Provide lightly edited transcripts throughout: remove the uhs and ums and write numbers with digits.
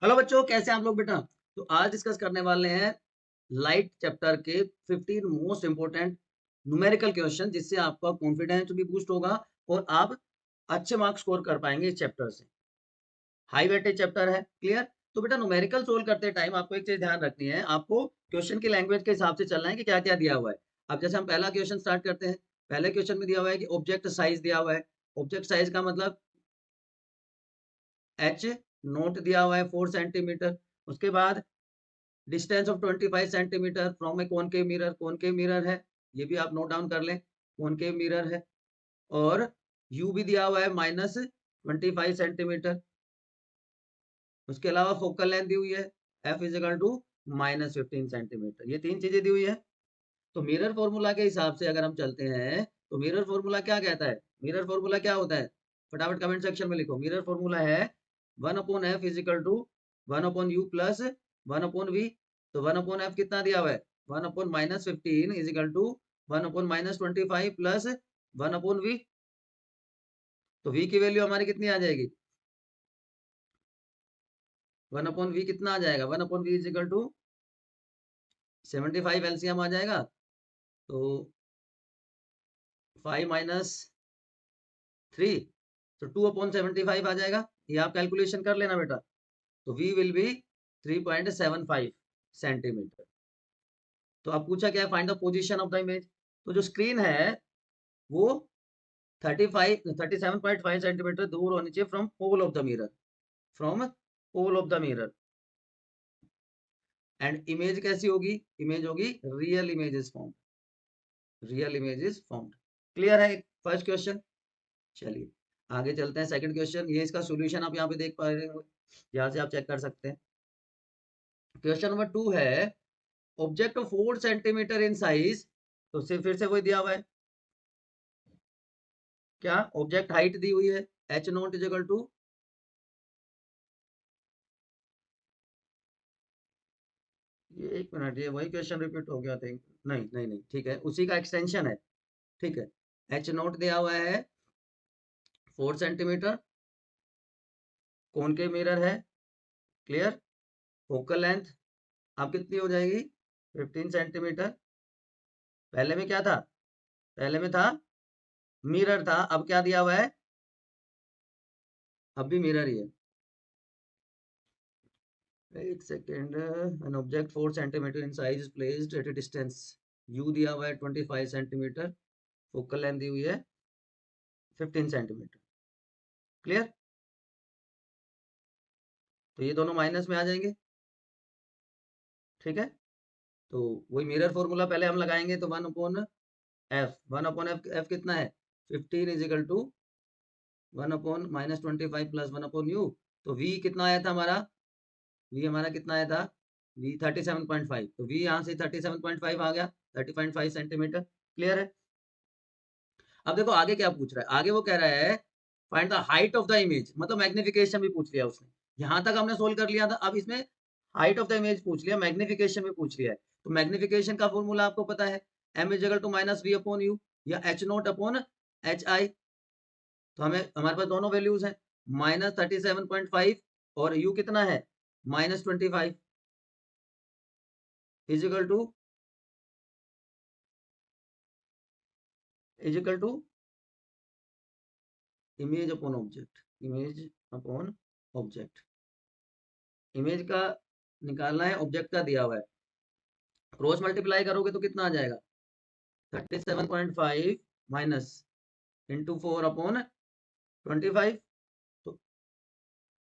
Hello बच्चों, कैसे हैं आप लोग बेटा। तो आज डिस्कस करने वाले हैं लाइट चैप्टर के 15 मोस्ट इंपोर्टेंट न्यूमेरिकल क्वेश्चन, जिससे आपका कॉन्फिडेंस भी बूस्ट होगा और आप अच्छे मार्क्स स्कोर कर पाएंगे इस चैप्टर से। हाई वेटेज चैप्टर है, क्लियर। तो बेटा न्यूमेरिकल सोल्व करते टाइम आपको एक चीज ध्यान रखनी है, आपको क्वेश्चन की लैंग्वेज के हिसाब से चलना है कि क्या क्या दिया हुआ है। अब जैसे हम पहला क्वेश्चन स्टार्ट करते हैं। पहले क्वेश्चन में दिया हुआ है कि ऑब्जेक्ट साइज दिया हुआ है। ऑब्जेक्ट साइज का मतलब एच नोट दिया हुआ है 4 सेंटीमीटर। उसके बाद distance of 25 centimetre from A concave mirror. Concave mirror है, ये भी आप नोट डाउन कर लें, कॉनकेव मिरर है। और यू भी दिया हुआ है -25 सेंटीमीटर। उसके अलावा फोकल लेंथ दी हुई है एफ इजिकल टू -15 सेंटीमीटर। ये तीन चीजें दी हुई है। तो मिरर फॉर्मूला के हिसाब से अगर हम चलते हैं तो मिरर फॉर्मूला क्या कहता है, मिरर फॉर्मूला क्या होता है, फटाफट कमेंट सेक्शन में लिखो। मिरर फॉर्मूला है 1/f is equal to 1/u plus 1/v। तो 1/f कितना दिया हुआ है, 1/-15 इजिकल टू 1/-25 प्लस 1/v। तो v की वैल्यू हमारी कितनी आ जाएगी, 1/v कितना आ जाएगा, 1/v इजिकल टू 75 एलसीएम आ जाएगा। तो 5 - 3 तो 2/75 आ जाएगा। ये आप कैलकुलेशन कर लेना बेटा। तो v विल बी 3.75 सेंटीमीटर। तो अब पूछा क्या है, find the position of the image. तो जो स्क्रीन है वो 37.5 सेंटीमीटर दूर होनी चाहिए from pole of the mirror, from pole of the mirror. And image कैसी होगी, इमेज होगी real image is formed, real image is formed. Clear है फर्स्ट क्वेश्चन। चलिए आगे चलते हैं। सेकंड क्वेश्चन, ये इसका सॉल्यूशन आप यहाँ पे देख पा रहे हो, यहाँ से आप चेक कर सकते हैं। क्वेश्चन नंबर 2 है ऑब्जेक्ट 4 सेंटीमीटर इन साइज। तो सिर्फ फिर से वही दिया हुआ है, क्या ऑब्जेक्ट हाइट दी हुई है एच नॉट इजिकल टू, ये एक मिनट, ये वही क्वेश्चन रिपीट हो गया थिंक, नहीं नहीं नहीं, ठीक है, उसी का एक्सटेंशन है। ठीक है, एच नॉट दिया हुआ है 4 सेंटीमीटर, कॉनकेव मिरर है, क्लियर। फोकल लेंथ अब कितनी हो जाएगी, 15 सेंटीमीटर। पहले में क्या था, पहले में था मिरर था, अब क्या दिया हुआ है, अब भी मिरर ही है। एक second, an object 4 centimetre in size placed at a distance, you दिया हुआ है 25 सेंटीमीटर, फोकल लेंथ दी हुई है 15 सेंटीमीटर, क्लियर। तो ये दोनों माइनस में आ जाएंगे, ठीक है। तो वही मिरर फॉर्मूला पहले हम लगाएंगे। तो 1/f, 1/f, एफ कितना है 15 इजिकल टू 1/-25 प्लस 1/u। तो v कितना आया था हमारा, v हमारा कितना आया था, v 37.5। तो v यहाँ से 37.5 आ गया, 30.5 सेंटीमीटर, क्लियर है। अब देखो आगे क्या पूछ रहा है, आगे वो कह रहा है find the height of the image, मतलब मैग्निफिकेशन भी पूछ लिया उसने। यहाँ तक हमने सोल्व कर लिया था, अब इसमें हाइट ऑफ द इमेज पूछ लिया, मैग्निफिकेशन भी पूछ लिया है। तो मैग्निफिकेशन का फॉर्मूला आपको पता है, m is equal to -v/u या h not upon H I. तो हमें हमारे पास दोनों वैल्यूज हैं, -37.5 और u कितना है -25 is equal to image upon object, image upon object. Image का निकालना है, ऑब्जेक्ट का दिया हुआ है, क्रॉस मल्टीप्लाई करोगे तो कितना आ जाएगा 37.5 माइनस इंटू 4/25। तो,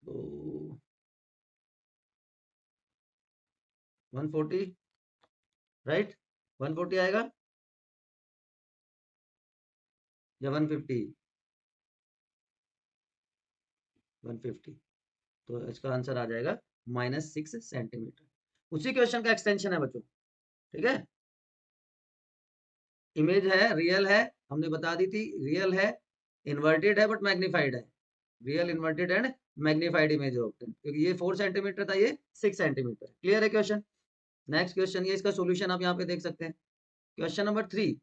तो 140, राइट, 140 आएगा या 150, 150। तो इसका आंसर आ जाएगा -6 सेंटीमीटर। उसी क्वेश्चन का एक्सटेंशन है बच्चों, ठीक है। इमेज है, रियल है, हमने बता दी थी, रियल है, इन्वर्टेड है बट मैग्नीफाइड है, real inverted and magnified image of, क्योंकि ये 4 सेंटीमीटर था, ये 6 सेंटीमीटर, क्लियर है क्वेश्चन। नेक्स्ट क्वेश्चन, ये इसका सॉल्यूशन आप यहाँ पे देख सकते हैं। क्वेश्चन नंबर 3,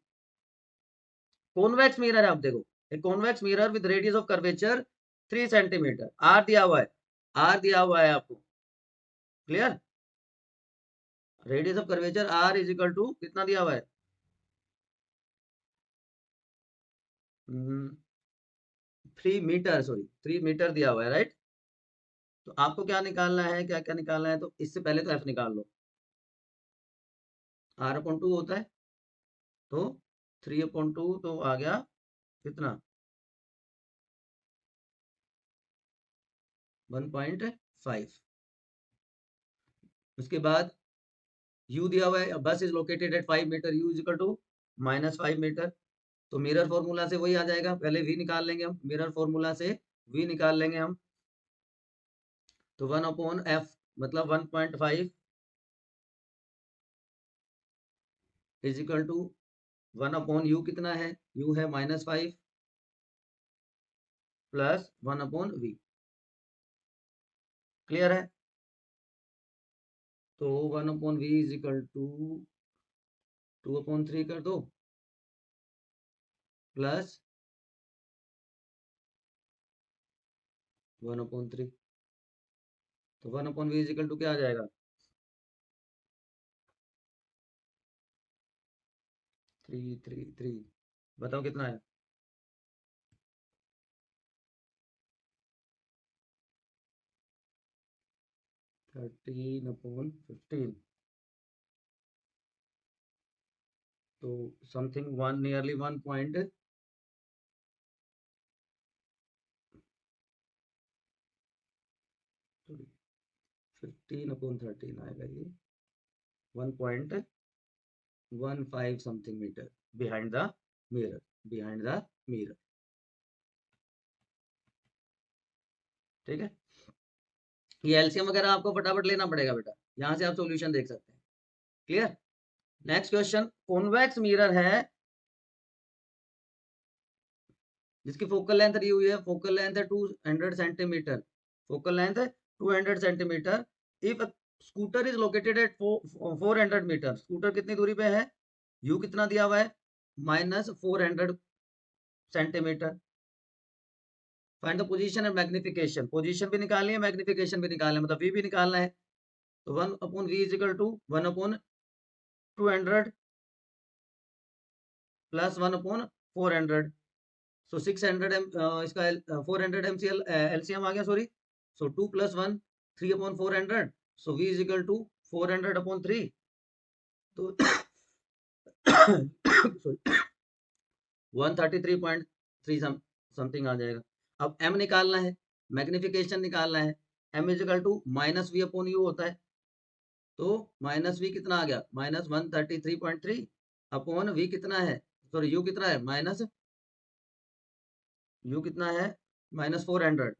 कॉन्वेक्स मिरर है, आप देखो एक convex mirror with radius of curvature 3 centimetre, R दिया हुआ है, आर दिया हुआ है आपको, clear. Radius of curvature R is equal to कितना दिया हुआ है, 3 मीटर, सॉरी 3 मीटर दिया हुआ है, राइट। तो आपको क्या निकालना है, क्या क्या निकालना है, तो इससे पहले तो एफ निकाल लो। r/2 होता है, तो 3/2 तो आ गया कितना, 1.5। उसके बाद u दिया हुआ है, bus is located at 5 metre, u is equal to -5 metre. तो मिरर फॉर्मूला से वही आ जाएगा, पहले v निकाल लेंगे हम, मिरर फॉर्मूला से v निकाल लेंगे हम। तो 1/f मतलब 1.5 इज इक्वल टू 1/u कितना है, u है -5 प्लस 1/v। क्लियर है। तो 1/v इज इक्वल टू 2/3 कर दो प्लस 1/3। तो 1/v इज इक्वल टू क्या आ जाएगा, 333। बताओ कितना है, 13/15। तो समथिंग वन नियरली 15/13 आएगा ये, 1.15 something metre behind the mirror, behind the mirror. ठीक है, ये एलसीएम वगैरह आपको फटाफट लेना पड़ेगा बेटा, यहाँ से आप सॉल्यूशन देख सकते हैं। Clear. Next question, convex mirror है जिसकी फोकल लेंथ दी हुई है, फोकल लेंथ है 200 सेंटीमीटर, फोकल लेंथ है 200 centimetre. If scooter is located at 400 metre, scooter कितनी दूरी पे है, यू कितना दिया हुआ है, -400 centimetre. Find the position and magnification, position भी निकालनी है, मैग्निफिकेशन भी निकालना है, मतलब वी भी निकालना है। तो 1/v is equal to 1/200 plus 1/400। So 600 इसका 400 MCL LCM आ गया, सॉरी। सो 2 + 1 3/400। सो v इज इक्वल टू 400/3। तो 133.3 समथिंग आ जाएगा। अब m निकालना है, मैग्निफिकेशन निकालना है, m is equal to -v/u होता है। तो -v कितना आ गया, -133.3 अपॉन v कितना है, सॉरी u कितना है, u कितना है, -400,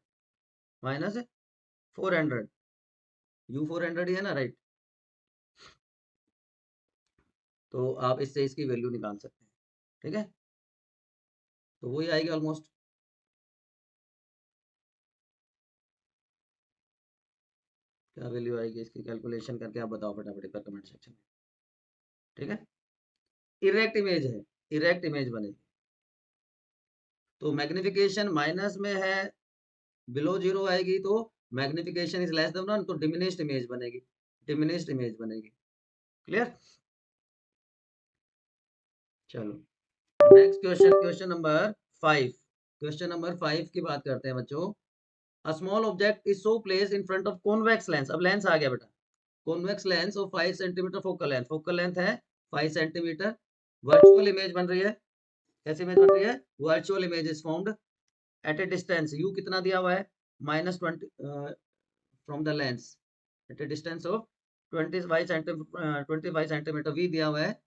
-400, u 400 ही है ना, राइट। तो आप इससे इसकी वैल्यू निकाल सकते हैं। ठीक है, तो वही आएगी ऑलमोस्ट। क्या वैल्यू आएगी इसकी, कैलकुलेशन करके आप बताओ फटाफट पर कमेंट सेक्शन में। ठीक है, इरेक्ट इमेज है, इरेक्ट इमेज बनेगी। तो मैग्निफिकेशन माइनस में है, बिलो जीरो आएगी तो मैग्निफिकेशन इज लेस देन 1, तो डिमिनिश्ड इमेज बनेगी, डिमिनिश्ड इमेज बनेगी। क्लियर। चलो next question, question number 5। Question number 5 की बात करते हैं बच्चों। A small object is so placed in front of convex lens, अब लेंस आ गया बेटा, कॉन्वेक्स लेंस और 5 सेंटीमीटर फोकल लेंथ है 5 सेंटीमीटर। वर्चुअल इमेज बन रही है, कैसी इमेज बन रही है, virtual image is formed at a distance, u कितना दिया हुआ है, -20 from the lens, at a distance of 25 centimetre, v दिया हुआ है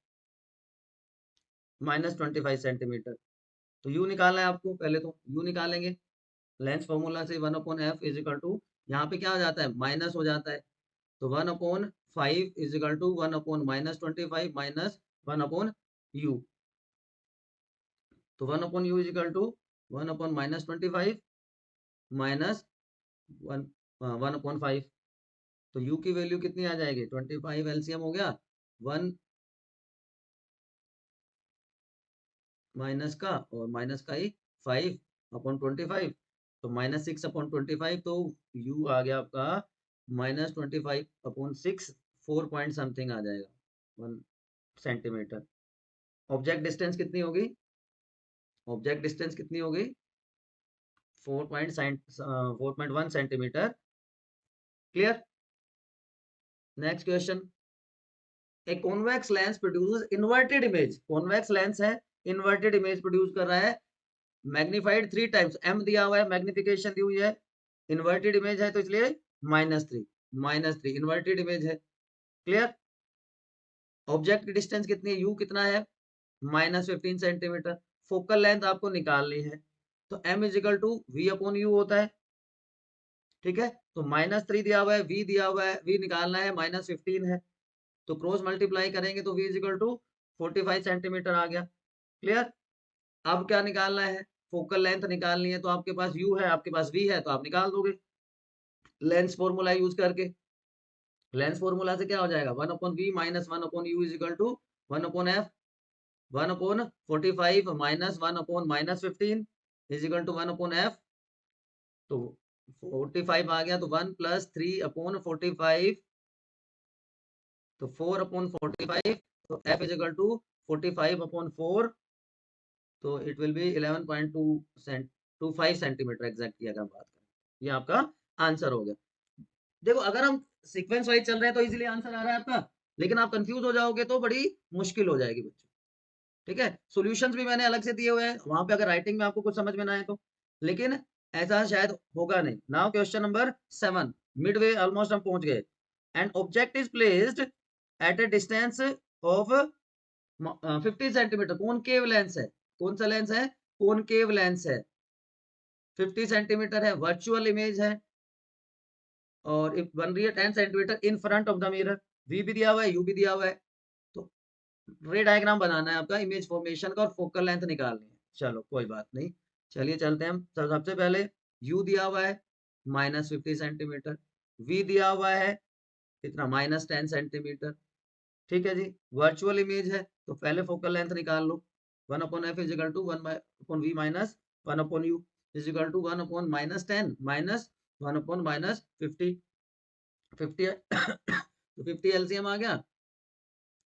-25 सेंटीमीटर। तो u निकालना है आपको, पहले तो u निकालेंगे लेंस फॉर्मूला से, 1/f इज इक्वल टू, यहाँ पे क्या हो जाता है, माइनस हो जाता है। तो 1/5 is equal to 1/-25 minus 1/u। तो 1/u is equal to 1/-25 minus 1/5। तो u की वैल्यू कितनी आ जाएगी, 25 एलसीएम हो गया, 1 माइनस का और माइनस का ही 5/25, तो -6/25। तो u आ गया आपका -25/6 4 पॉइंट समथिंग आ जाएगा 1 सेंटीमीटर। ऑब्जेक्ट डिस्टेंस कितनी होगी? ऑब्जेक्ट डिस्टेंस कितनी होगी? 4.1 centimetre. Clear? Next question, a convex lens produce inverted image. Convex lens है, इन्वर्टेड इमेज प्रोड्यूस कर रहा है, मैग्नीफाइड 3 टाइम्स, m दिया हुआ है, मैग्निफिकेशन दी हुई है, इन्वर्टेड इमेज है तो इसलिए -3 इन्वर्टेड इमेज है। क्लियर? ऑब्जेक्ट की डिस्टेंस कितनी है? u कितना है? -15 सेंटीमीटर। फोकल लेंथ आपको निकालनी है तो m इजिकल टू v/u होता है। ठीक है, तो -3 दिया हुआ है, v दिया हुआ है, v निकालना है, -15 है, तो क्रॉस मल्टीप्लाई करेंगे तो v इजिकल टू 45 सेंटीमीटर आ गया। क्लियर? अब क्या निकालना है? फोकल लेंथ निकालनी है, तो आपके पास u है, आपके पास v है, तो आप निकाल दोगे लेंस फॉर्मूला यूज करके। लेंस फॉर्मूला से क्या हो जाएगा? 1/v minus 1/u is equal to 1/f 1/45 minus 1/-15 is equal to 1/f। तो 45 आ गया, तो 1 + 3/45, तो 4/45, तो f इज इक्वल टू 45/4, तो it will be 11.25 centimetre exact की अगर बात करें। ये आपका आंसर हो गया। देखो, अगर हम सीक्वेंस वाइज चल रहे हैं तो इजीली आंसर आ रहा है आपका, लेकिन आप कंफ्यूज हो जाओगे तो बड़ी मुश्किल हो जाएगी बच्चों। ठीक है, सॉल्यूशंस भी मैंने अलग से दिए हुए हैं वहां पे, अगर राइटिंग में आपको कुछ समझ में ना आए तो, लेकिन ऐसा शायद होगा नहीं। Now question number 7, Midway almost हम पहुंच गए। And object is placed at a distance of 50 centimetre. Concave lens है, कौन सा लेंस है? कॉनकेव लेंस है, 50 सेंटीमीटर है, वर्चुअल इमेज है, और बन रही है 10 centimetre in front of the mirror. V भी दिया हुआ है, यू भी दिया हुआ है, तो रे डायग्राम बनाना है आपका इमेज फॉर्मेशन का और फोकल लेंथ निकालनी है। चलो कोई बात नहीं, चलिए चलते हैं हम। सबसे पहले यू दिया हुआ है -50 सेंटीमीटर, वी दिया हुआ है कितना? -10 सेंटीमीटर। ठीक है जी, वर्चुअल इमेज है तो पहले फोकल लेंथ निकाल लो। 1/f is equal to 1/v minus 1/u is equal to 1/-10 minus 1/-50। 50 तो 50 एलसीएम आ गया,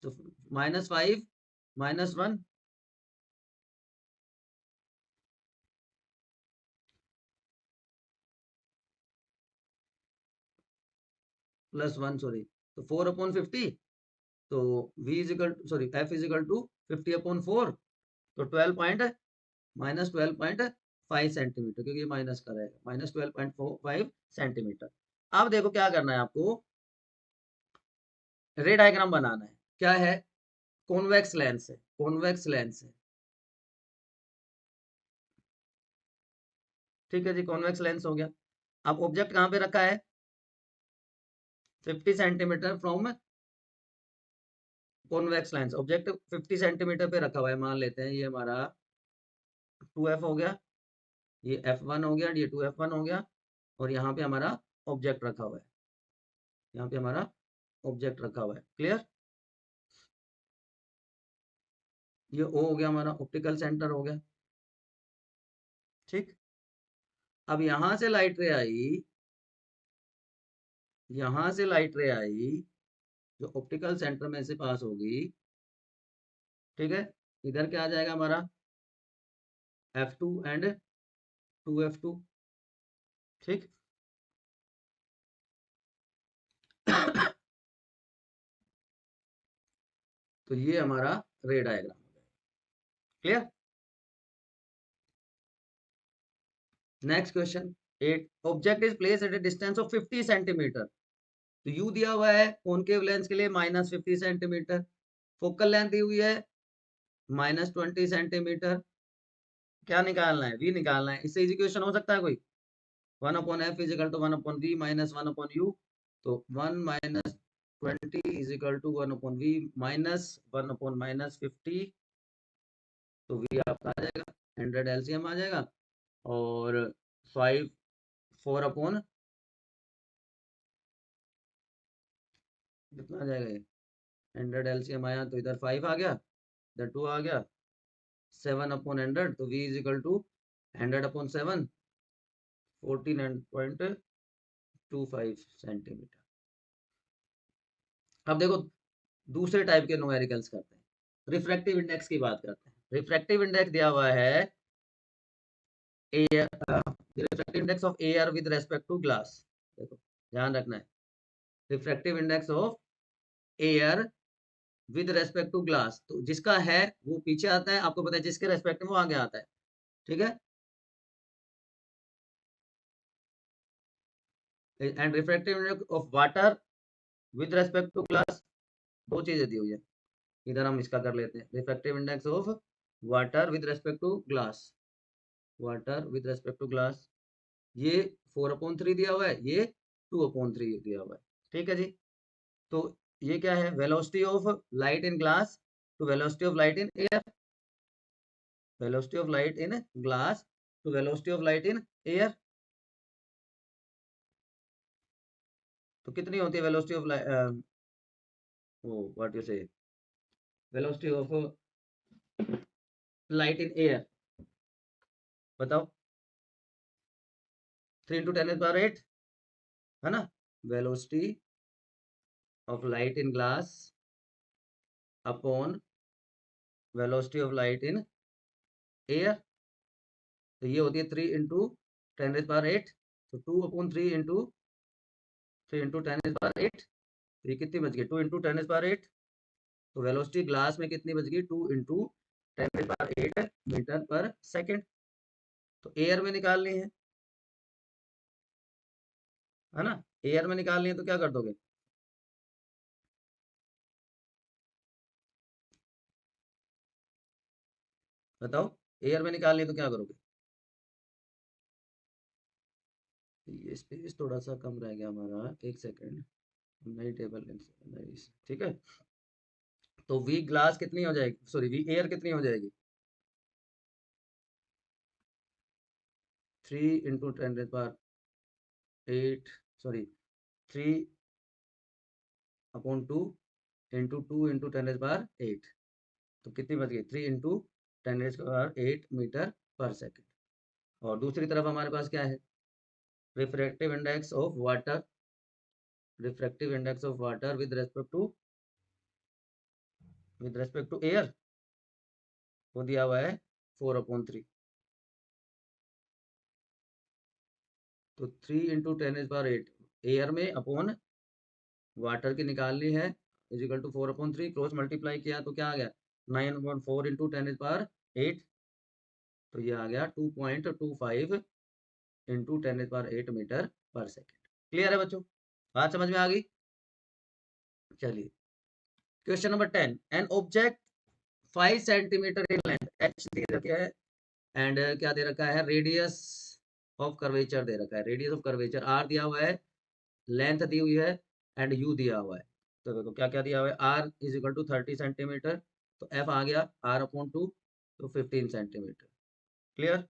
तो -5 -1 +1, सॉरी, तो 4/50, तो v is equal sorry f is equal to 50/4, तो 12.-12.5 सेंटीमीटर, क्योंकि ये माइनस का रहेगा, -12.45 सेंटीमीटर। अब देखो क्या करना है आपको, रे डायग्राम बनाना है। क्या है? कॉन्वेक्स लेंस है, कॉन्वेक्स लेंस है। ठीक है जी, कॉन्वेक्स लेंस हो गया। अब ऑब्जेक्ट कहाँ पे रखा है? 50 centimetre from convex lens. Object 50 centimetre पे रखा हुआ है, मान लेते हैं ये हमारा 2f हो गया, ये f1 हो गया, ये 2f1 हो गया, और यहाँ पे हमारा ऑब्जेक्ट रखा हुआ है, यहाँ पे हमारा ऑब्जेक्ट रखा हुआ है। क्लियर? ये O हो गया, हमारा ऑप्टिकल सेंटर हो गया। ठीक, अब यहां से लाइट रे आई, यहां से लाइट रे आई जो ऑप्टिकल सेंटर में से पास होगी। ठीक है, इधर क्या आ जाएगा हमारा? f2 and 2f2। ठीक तो ये हमारा रे diagram. Clear? Next question 8, object is place at a distance of 50 centimetre. तो यू दिया हुआ है कॉनकेव लेंस के लिए -50 सेंटीमीटर, फोकल लेंथ दी हुई है -20 सेंटीमीटर। क्या निकालना है? वी निकालना है। इससे इजी क्वेश्चन हो सकता है कोई? 1/f is equal to 1/v minus 1/u, तो 1 - 20 is equal to 1/v minus 1/-50, तो v आपका आ जाएगा 100 एलसीएम आ जाएगा, और 5 4 कितना आ जाएगा? ये 100 एलसीएम आया तो इधर 5 आ गया, इधर 2 आ गया, 7/100, तो v is equal to 100/7, 14.2 25 centimetre. अब देखो दूसरे टाइप के न्यूमेरिकल्स करते हैं, रिफ्रैक्टिव इंडेक्स की बात करते हैं। रिफ्रैक्टिव इंडेक्स दिया हुआ है air, refractive index of air with respect to glass. देखो ध्यान रखना है, refractive index of air with respect to glass, तो जिसका है वो पीछे आता है, आपको पता है जिसके रेस्पेक्ट में वो आगे आता है, ठीक है। And refractive index of water with respect to glass, दो चीजें दी हुई है। इधर हम इसका कर लेते हैं, refractive index of water with respect to glass, water with respect to glass, ये 4/3 दिया हुआ है, ये 2/3 दिया हुआ है, ठीक है जी। तो ये क्या है, velocity of light in glass to velocity of light in air, velocity of light in glass to velocity of light in air, तो कितनी होती है velocity of light, what you say, velocity of light in air, बताओ। 3 × 10⁸ है ना, velocity of light in glass upon velocity of light in air, तो ये होती है 3 × 10⁸, तो 2/3 इंटू 3 × 10⁸, तो ये कितनी बच गई, 2 × 10⁸, तो वेलोसिटी ग्लास में कितनी बच गई, 2 × 10⁸ मीटर पर सेकेंड, तो एयर में निकालनी है ना, एयर में निकालनी है तो क्या कर दोगे, बताओ, एयर में निकालनी है तो क्या करोगे, ये स्पेस थोड़ा सा कम रह गया हमारा, एक सेकेंड, नई टेबल, ठीक है। तो वी ग्लास कितनी हो जाएगी, सॉरी वी एयर कितनी हो जाएगी, 3 × 10⁸, सॉरी 3/2 इंटू 2 × 10⁸, तो कितनी बच गई, 3 × 10⁸ मीटर पर सेकेंड। और दूसरी तरफ हमारे पास क्या है, refractive index of water, refractive index of water with respect to air, वो दिया हुआ है 4/3, तो 3 × 10⁸ एयर में अपॉन वाटर की निकालनी है, इजिकल टू 4/3, क्रॉस मल्टीप्लाई किया तो क्या आ गया, 9/4 × 10⁸, तो ये आ गया 2.25 × 10⁸ मीटर पर सेकेंड। क्लियर है बच्चों, बात समझ में आ गई। चलिए question number 10, an object 5 centimeter in length, h दे रखा है, एंड क्या दे रखा है, रेडियस ऑफ कर्वेचर दे रखा है, रेडियस ऑफ कर्वेचर आर दिया हुआ है, लेंथ दी हुई है, एंड यू दिया हुआ है। तो देखो क्या क्या दिया हुआ है, R is equal to 30 centimetre, तो एफ आ गया r/2, तो 15 सेंटीमीटर, क्लियर।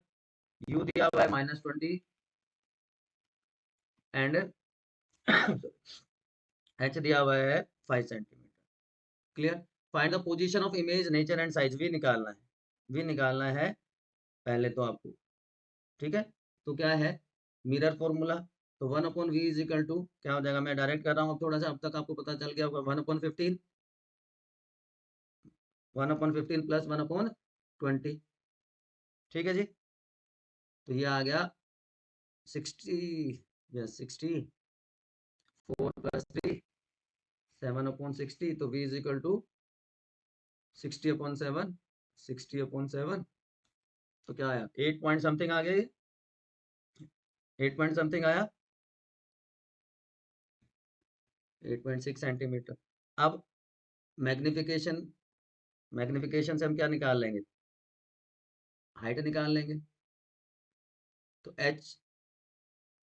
यू दिया हुआ है -20, एंड एच दिया हुआ है 5 centimetre, clear. Find the position of image, nature and size, V निकालना है, वी निकालना है पहले तो आपको, ठीक है। तो क्या है, मिरर फॉर्मूला, तो 1/v इज इक्वल टू क्या हो जाएगा, मैं डायरेक्ट कर रहा हूँ, अब थोड़ा सा अब तक आपको पता चल गया होगा, 1/15, 1/15 प्लस 1/20, ठीक है जी। तो ये आ गया 60, यस 60, 4 + 3 7/60, तो v इज इक्वल टू 60/7, 60/7, तो क्या आया, 8 पॉइंट समथिंग आ गया, 8 पॉइंट समथिंग आया, 8.6 सेंटीमीटर। अब मैग्निफिकेशन, मैग्निफिकेशन से हम क्या निकाल लेंगे, हाइट निकाल लेंगे, तो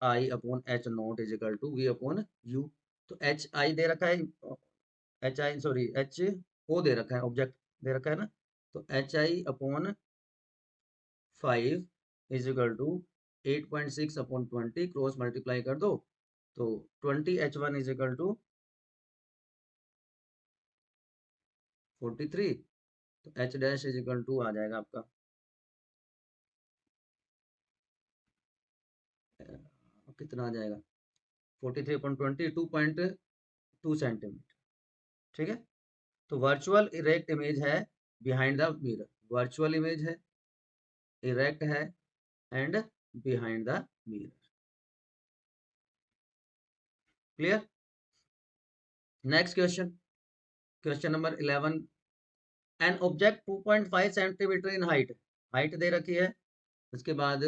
HI/H0 is equal to V/U, तो HI दे रखा है, HI सॉरी HO दे रखा है, ऑब्जेक्ट दे रखा है ना, तो HI/5 is equal to 8.6/20, cross multiply कर दो, तो 20H1 इज इक्वल टू 43, तो H' इज इक्वल टू आ जाएगा आपका कितना आ जाएगा, 43/20 2.2 सेंटीमीटर। ठीक है, तो वर्चुअल इरेक्ट इमेज है behind the mirror, virtual image है, इरेक्ट है and behind the mirror. Clear? Next question, question number 11, an object 2.5 centimeter in height, height दे रखी है, उसके बाद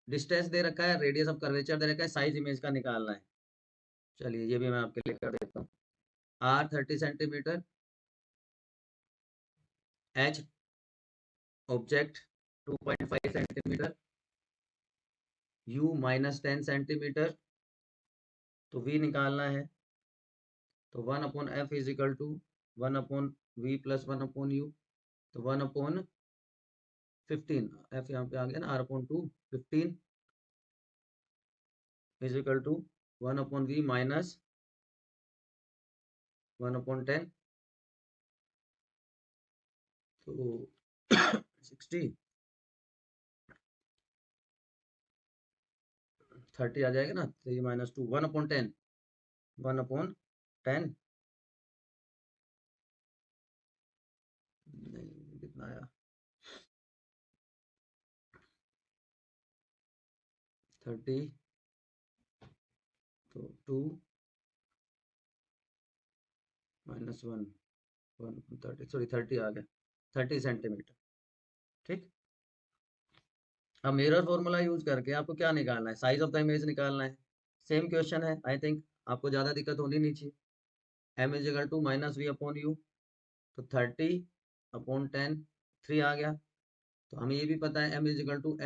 डिस्टेंस दे रखा है, रेडियस ऑफ कर्वेचर दे रखा है, साइज इमेज का निकालना है। चलिए ये भी मैं आपके लिए कर देता हूँ। R 30 centimetre, H object 2.5 centimetre, U -10 centimetre, तो वी निकालना है, तो 1/f is equal to 1/v plus 1/u, तो 1/15, एफ यहाँ पे आ गया ना, r/2, 15 is equal to 1/v minus 1/10, तो 60 30 आ जाएगा ना, 3 - 2 1/10, 1/10 नहीं, कितना आया 30, तो 2 - 1 1/30, सॉरी 30 आ गया, 30 सेंटीमीटर। ठीक, अब मिरर फॉर्मूला यूज करके आपको क्या निकालना है, साइज ऑफ द इमेज निकालना है। सेम क्वेश्चन है, आई थिंक आपको ज़्यादा दिक्कत होनी नहीं चाहिए। m is equal to -v/u, तो 30/10 3 आ गया, तो हमें ये भी पता है m is equal to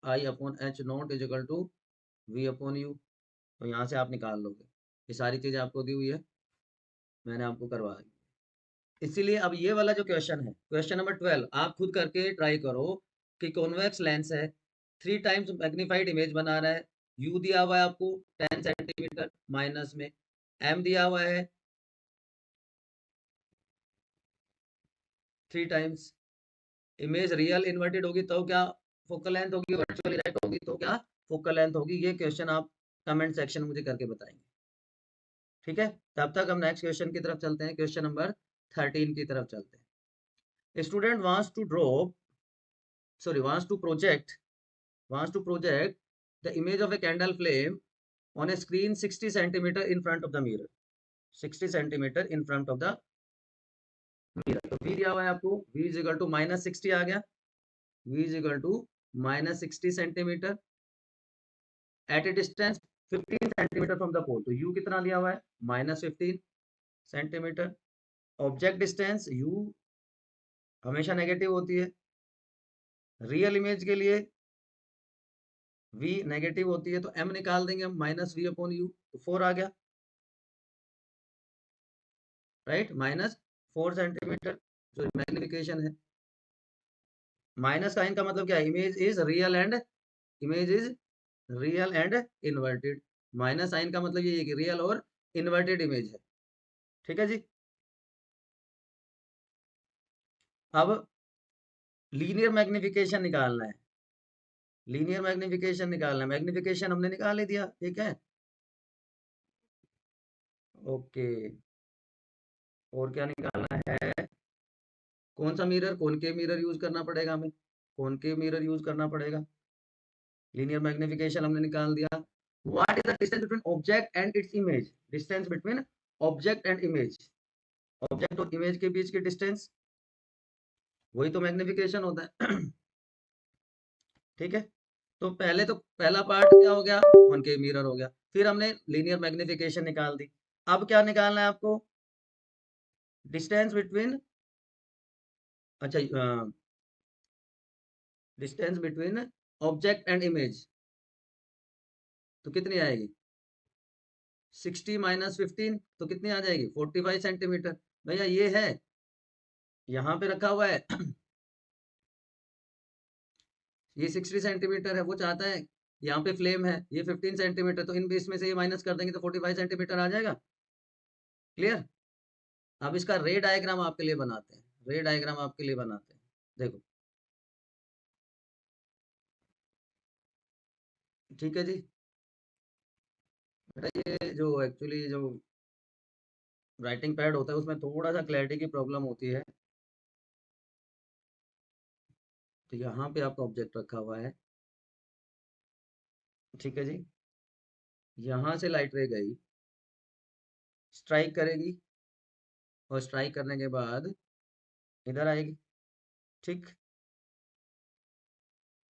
hi/h0 is equal to v/u, तो यहाँ से आप निकाल लोगे। ये सारी चीज़ें आपको दी हुई है, मैंने आपको करवा दी। इसीलिए अब ये वाला जो क्वेश्चन है, क्वेश्चन नंबर 12, आप खुद करके ट्राई करो कि कॉन्वेक्स लेंस है, 3 टाइम्स मैग्नीफाइड इमेज बना रहा है, यू दिया हुआ है आपको 10 सेंटीमीटर माइनस में, एम दिया हुआ है 3 टाइम्स, इमेज रियल इन्वर्टेड होगी तो क्या फोकल लेंथ होगी, वर्चुअल इरेक्ट होगी तो क्या फोकल लेंथ होगी। ये क्वेश्चन आप कमेंट सेक्शन में मुझे करके बताएंगे। ठीक है, तब तक हम नेक्स्ट क्वेश्चन की तरफ चलते हैं, क्वेश्चन नंबर 13 की तरफ चलते हैं। Student wants to draw wants to project the image of a candle flame on a screen 60 centimeter in front of the mirror, 60 centimeter in front of the mirror। तो v दिया हुआ है आपको, v is equal to -60 आ गया, v is equal to -60 centimetre at a distance 15 centimetre from the pole, तो u कितना लिया हुआ है -15 सेंटीमीटर। ऑब्जेक्ट डिस्टेंस u हमेशा नेगेटिव होती है, रियल इमेज के लिए v नेगेटिव होती है, तो m निकाल देंगे हम -v/u, तो 4 आ गया, राइट, -4 सेंटीमीटर जो मैग्निफिकेशन है। माइनस साइन का मतलब क्या है, image is real and inverted, minus sign का मतलब ये है कि रियल और इन्वर्टेड इमेज है। ठीक है जी, अब लीनियर मैग्निफिकेशन निकालना है, लीनियर मैग्निफिकेशन निकालना है, मैग्निफिकेशन हमने निकाल ही दिया। ठीक है, ओके, और क्या निकालना है, कौन सा मिरर, कॉनकेव मिरर यूज करना पड़ेगा हमें, कॉनकेव मिरर यूज करना पड़ेगा। लीनियर मैग्निफिकेशन हमने निकाल दिया। What is the distance between object and its image, distance between object and image, object और इमेज के बीच की डिस्टेंस, वही तो मैग्निफिकेशन होता है। ठीक है, तो पहला पार्ट क्या हो गया, कॉनकेव मिरर हो गया, फिर हमने लीनियर मैग्निफिकेशन निकाल दी। अब क्या निकालना है आपको, डिस्टेंस बिटवीन, अच्छा distance between object and image, तो कितनी आएगी 60 - 15, तो कितनी आ जाएगी 45 सेंटीमीटर। भैया ये है, यहाँ पे रखा हुआ है ये 60 सेंटीमीटर है, वो चाहता है यहाँ पे फ्लेम है ये 15 सेंटीमीटर, तो इन बीच में से ये माइनस कर देंगे तो 45 सेंटीमीटर आ जाएगा। क्लियर? अब इसका रे डायग्राम आपके लिए बनाते हैं, रे डायग्राम आपके लिए बनाते हैं, देखो। ठीक है जी, बेटा ये जो एक्चुअली जो राइटिंग पैड होता है उसमें थोड़ा सा क्लैरिटी की प्रॉब्लम होती है। तो यहाँ पे आपका ऑब्जेक्ट रखा हुआ है, ठीक है जी। यहाँ से लाइट रे गई, स्ट्राइक करेगी, और स्ट्राइक करने के बाद इधर आएगी, ठीक।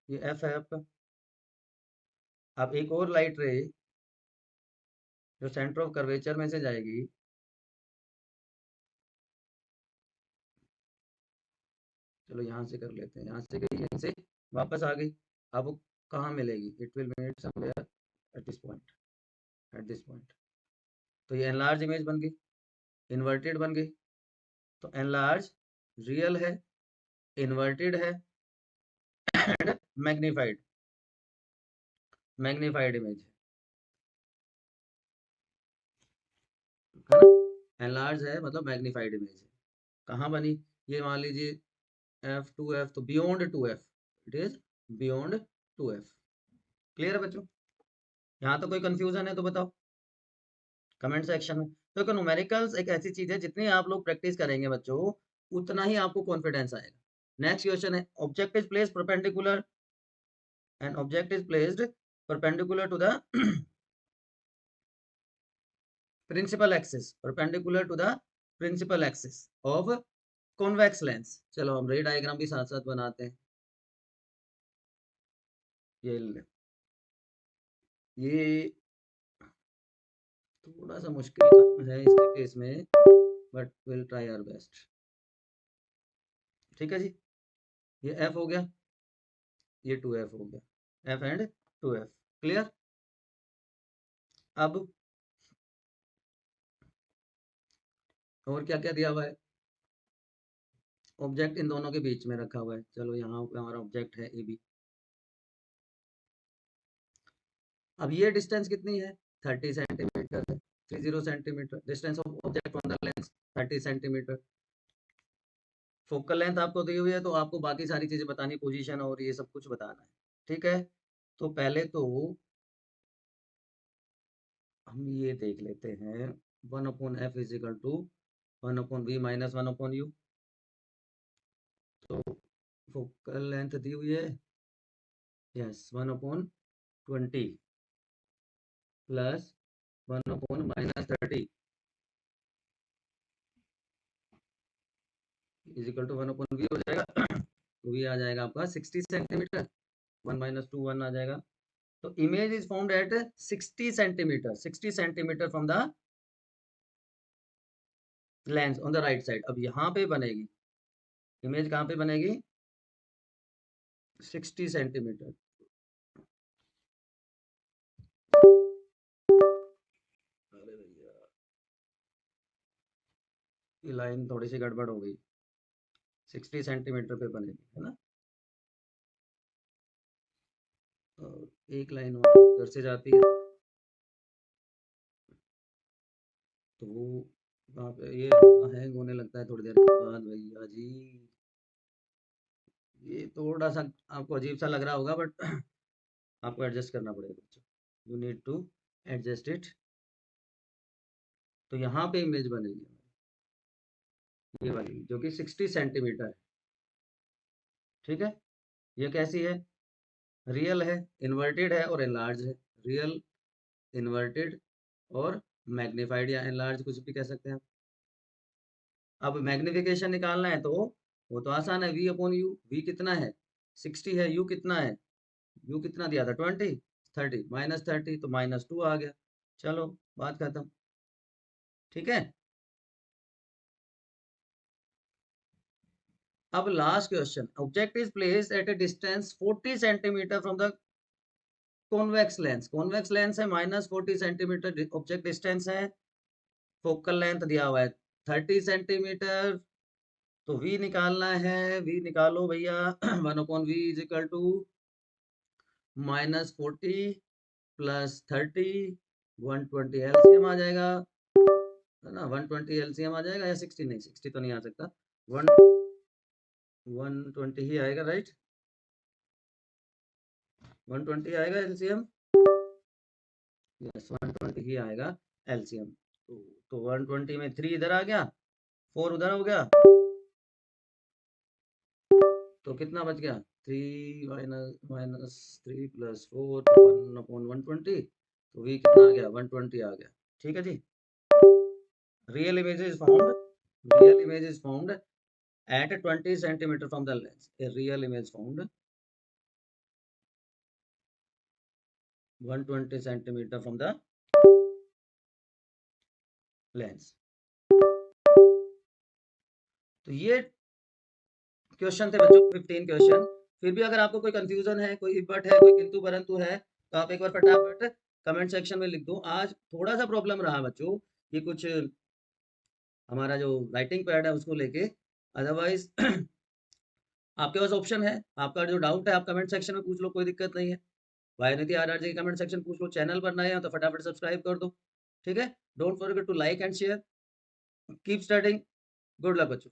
ये एफ है आपका। अब एक और लाइट रे जो सेंटर ऑफ कर्वेचर में से जाएगी, चलो यहाँ से कर लेते हैं, यहाँ से गई, यहाँ से वापस आ गई। अब वो कहाँ मिलेगी? It will meet somewhere at this point, at this point. तो ये एनलार्ज इमेज बन गई, इन्वर्टेड बन गई। तो एनलार्ज रियल है, इन्वर्टेड है, एंड मैग्नीफाइड, मैग्नीफाइड इमेज है ना। एनलार्ज है मतलब मैग्नीफाइड इमेज है। कहाँ बनी? ये मान लीजिए f2f, तो beyond 2f, it is beyond 2f। Clear है बच्चों? यहाँ तो कोई कंफ्यूजन है तो बताओ कमेंट सेक्शन में। तो देखो न्यूमेरिकल्स एक ऐसी चीज है, जितनी आप लोग प्रैक्टिस करेंगे बच्चों, उतना ही आपको कॉन्फिडेंस आएगा। Next question is, object is placed perpendicular, and object is placed perpendicular to the principal axis, perpendicular to the principal axis of convex lens. चलो हम रे डायग्राम भी साथ साथ बनाते हैं। ये थोड़ा सा मुश्किल काम है इसके केस में, but will try our best. ठीक है जी, ये एफ हो गया, ये 2f हो गया, एफ एंड 2f। क्लियर? अब और क्या क्या दिया हुआ है? ऑब्जेक्ट इन दोनों के बीच में रखा हुआ है। चलो यहाँ पे हमारा ऑब्जेक्ट है ए बी। अब ये डिस्टेंस कितनी है? 30 सेंटीमीटर है, 30 centimetre. Distance of object from the lens 30 centimetre. Focal length आपको दी हुई है, तो आपको बाकी सारी चीजें बतानी, पोजीशन और ये सब कुछ बताना है। ठीक है, तो पहले तो हम ये देख लेते हैं, 1/f is equal to 1/v minus 1/u। तो फोकल लेंथ दी हुई है, yes 1/20 plus 1/-30 is equal to 1/v हो जाएगा। तो ये आ जाएगा आपका 60 सेंटीमीटर, 1 - 2 1 आ जाएगा। तो image is found at 60 centimetre, 60 centimetre from the lens on the right side. अब यहाँ पे बनेगी इमेज, कहाँ पे बनेगी? 60 सेंटीमीटर। अरे भैया ये लाइन थोड़ी सी गड़बड़ हो गई, 60 सेंटीमीटर पे बनेगी, है ना। और एक लाइन इधर से जाती है, तो वो वहाँ पे ये हैंग होने लगता है थोड़ी देर के बाद भैया जी। ये थोड़ा सा आपको अजीब सा लग रहा होगा, बट आपको एडजस्ट करना पड़ेगा बच्चों, you need to adjust it. तो यहाँ पे इमेज बनेगी ये वाली, जो कि 60 सेंटीमीटर है। ठीक है, ये कैसी है? रियल है, इन्वर्टेड है और एनलार्ज है। रियल, इन्वर्टेड और मैग्नीफाइड या एनलार्ज, कुछ भी कह सकते हैं आप। अब मैग्निफिकेशन निकालना है तो वो तो आसान है, v/u। v कितना है? 60 है, u कितना है? u कितना दिया था? 20, 30 -30 तो -2 आ गया। चलो बात खत्म। ठीक है, अब last question, object is placed at a distance 40 centimetre from the convex lens. Convex lens है, -40 सेंटीमीटर ऑब्जेक्ट डिस्टेंस है। फोकल लेंथ दिया हुआ है 30 सेंटीमीटर। तो v निकालना है, v निकालो भैया। 1/v is equal to -40 + 30, 120 LCM आ जाएगा, है ना। 120 एलसीएम आ जाएगा, या 60? नहीं, 60 तो नहीं आ सकता, 120 ही आएगा, राइट। 120 आएगा एलसीएम। यस 120 ही आएगा एलसीएम। तो 120 में 3 इधर आ गया, 4 उधर हो गया, तो कितना बच गया 3 माइनस 3 प्लस 4 तो 1/120, तो वी कितना आ गया 120 आ गया। ठीक है जी। Real image is found at 20 centimeter from the lens. A real image found 120 centimeter from the lens. तो ये क्वेश्चन थे बच्चों 15 क्वेश्चन। फिर भी अगर आपको कोई कंफ्यूजन है, कोई बट है, कोई किंतु परंतु है, तो आप एक बार फटाफट कमेंट सेक्शन में लिख दो। आज थोड़ा सा प्रॉब्लम रहा बच्चों कि कुछ हमारा जो राइटिंग पैड है उसको लेके, अदरवाइज आपके पास ऑप्शन है, आपका जो डाउट है आप कमेंट सेक्शन में पूछ लो, कोई दिक्कत नहीं है। वायनिति आरआरजे के कमेंट सेक्शन पूछ लो। चैनल पर नए हो तो फटाफट सब्सक्राइब कर दो। ठीक है, don't forget to like and share. Keep studying. Good luck बच्चों।